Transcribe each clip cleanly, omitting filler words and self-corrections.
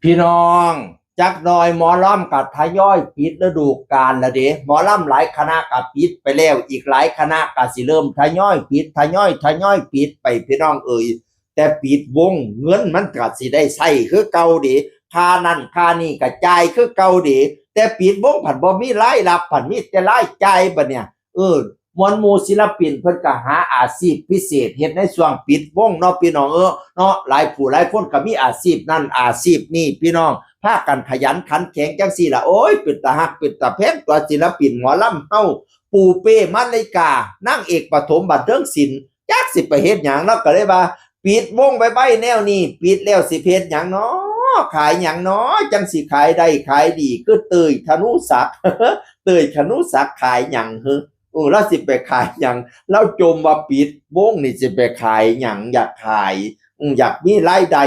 พี่น้องจักหน่อยหมอลำกับทยอยปิดฤดูกาลแล้วเด้หมอลำหลายคณะกับปิดไปแล้วอีกหลายคณะก็สิเริ่มทยอยปิดทยอยปิดไปพี่น้องเอ่ยแต่ปิดวงเงินมันก็สิได้ใช้คือเก่าเด้ค่านั่นค่านี่ก็จ่ายคือเก่าเด้แต่ปิดวงผันบ่มีรายรับผันมีแต่รายจ่ายบัดเนี่ยมวลหมู่ศิลปินเพิ่นก็หาอาชีพพิเศษเฮ็ดในช่วงปิดวงเนาะพี่น้องเนาะหลายผู้หลายคนก็มีอาชีพนั่นอาชีพนี่พี่น้องพากันขยันขันแข็งจังซี่ล่ะโอ้ยเป็นตาฮักเป็นตาแพงตัวศิลปินหมอลำเฮาปูเป้มาริกานางเอกปฐมบันเทิงศิลป์จักสิไปเฮ็ดหยังเนาะก็เลยว่าปิดวงไว้แนวนี้ปิดแล้วสิเฮ็ดหยังเนาะขายหยังเนาะจังสิขายได้ขายดีคือเตยธนุศักดิ์เตยธนุศักดิ์ขายหยังแล้วสิไปขายหยังแล้วจมว่าปิดวงนี่สิไปขายหยังอยากขายอยากมีรายได้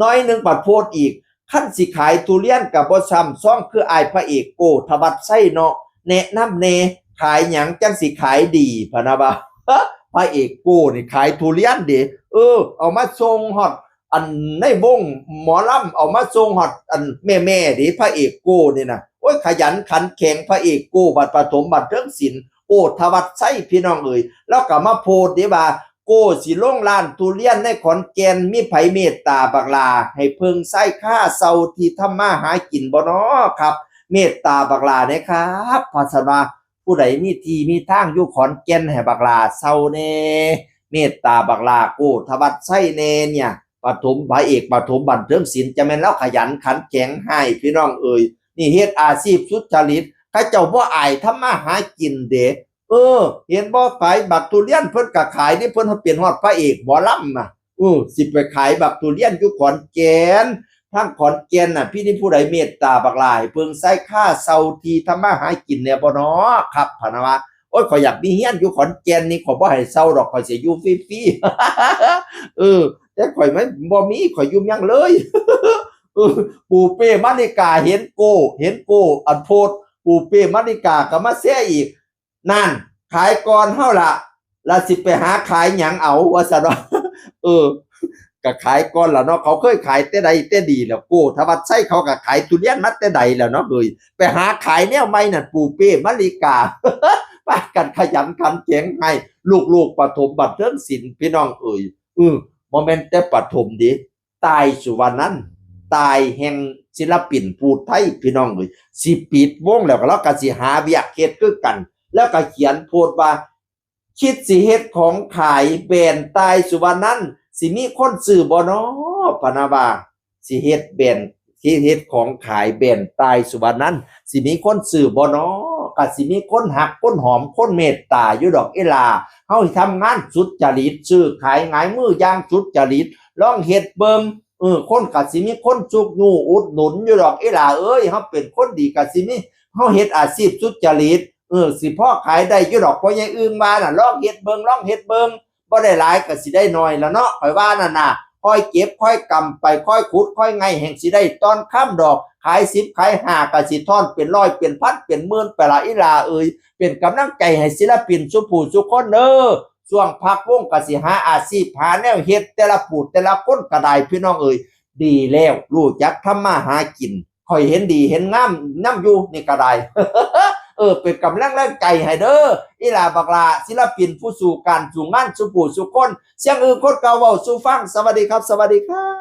น้อยนึงปัดโพดอีกขั้นสิขายทุเรียนกับบ่ซ้ำซ่องคืออายพระเอกโกธวัชไส้เนาะแนะนำแน่ขายหยังจังสิขายดีพะนะบ่าพระเอกโกนี่ขายทุเรียนเด้เอามาส่งฮอดอันในวงหมอลำเอามาส่งฮอดอันแม่ๆดิพระเอกโกนี่นะโอ้ยขยันขันแข็งพระเอกโกบัดปฐมบัดเทิงศิลป์โอ้ทวัดไส้พี่น้องเอ่ยแล้วก็มาโพดดิว่าโกสิลงร้านทุเรียนในขอนแก่นมีไผเมตตาบักลาให้เพิ่งไส้ค่าเซาที่ทำมาหากินบ่น้อครับเมตตาบักลาเด้ครับภาษาว่าผู้ใดมีที่มีทางอยู่ขอนแก่นให้บักลาเซาแน่เมตตาบักลาโกทวัดไส้แน่เนี่ยปฐมพระเอกปฐมบันเทิงศิลป์จะแม่นแล้วขยันขันแข็งให้พี่น้องเอ่ยนี่เฮ็ดอาชีพสุจริตเขาเจ้าบ่อายทำมาหากินเด้เห็นบ่ขายบักทุเรียนเพิ่นก็ขายนี่เพิ่นเปลี่ยนฮอดพระเอกหมอลำน่ะสิไปขายบักทุเรียนอยู่ขอนแก่นทางขอนแก่นน่ะพี่นี่ผู้ใดเมตตาบักหลายเพิ่งใส่ค่าเซาทีทำมาหากินเนี่ยบ่น้อครับพะนะว่าโอ้ยข่อยอยากมีเฮียนอยู่ขอนแก่นนี่ขอยบ่ให้เซาดอกข่อยสิอยู่ฟรีๆแต่ข่อยไม่บ่มีข่อยอยู่หยังเลยปู่เป้มาริกาเห็นโกอันโพดปู่เป้มาริกาก็มาแซ่อีกนั่นขายก่อนเฮาล่ะแล้วสิไปหาขายหยังเอาว่าซั่นว่าเออก็ขายก่อนล่ะเนาะเขาเคยขายแต่ใดแต่ดีแล้วโกธวัชชัยเขาก็ขายทุเรียนมาแต่ใดแล้วเนาะเอ้ยไปหาขายแนวใหม่นั่นปู่เป้มาริกาไปกันขยันขันแข็งให้ลูกๆปฐมบันเทิงศิลป์พี่น้องเอ้ยบ่แม่นแต่ปฐมดิตายสุวรรณนันท์ตายแห่งศิลปินผู้ไทยพี่น้องเอ้ยสิปิดวงแล้วก็สิหาเวียกเฮ็ดคือกันแล้วก็เขียนโพสต์ว่าคิดสิเฮ็ดของขายแบรนด์ตายสุวรรณนันท์สิมีคนซื้อบ่น้อพะนะว่าสิเฮ็ดแบรนด์ที่เฮ็ดของขายแบรนด์ตายสุวรรณนันท์สิมีคนซื้อบ่น้อก็สิมีคนหักคนหอมคนเมตตาอยู่ดอกอีหลาเฮาทำงานสุจริตซื้อขายหงายมืออย่างสุจริตลองเฮ็ดเบิ่งคนก็สิมีคนจุกยูอุดหนุนอยู่ดอกอีหลาเอ้ยเฮาเป็นคนดีก็สิมีเฮาเฮ็ดอาชีพสุจริตสิพ่อขายได้อยู่ดอกเพราะยังอึ้งมาน่ะลองเฮ็ดเบิ่งบ่ได้หลายก็สิได้น้อยแล้วเนาะข่อยว่านั่นน่ะค่อยเก็บค่อยกำไปค่อยขุดค่อยไงแห่งสิได้ตอนค่ำดอกขาย10ขาย5ก็สิทอนเป็นร้อยเป็นพันเป็นหมื่นไปละอีหลาเอ้ยเป็นกำลังใจให้ศิลปินทุกผู้ทุกคนช่วงพักวงก็สิหาอาชีพหาแนวเฮ็ดแต่ละผู้แต่ละคนก็ได้พี่น้องเอ้ยดีแล้วรู้จักทำมาหากินค่อยเห็นดีเห็นงามนำอยู่นี่ก็ได้เป็นกำลังแรงใจให้เด้ออีหลาบักลาศิลปินผู้สู่การสู่งานสู่ผู้สู่คนเสียงคนเก่าเว้าสู่ฟังสวัสดีครับสวัสดีครับ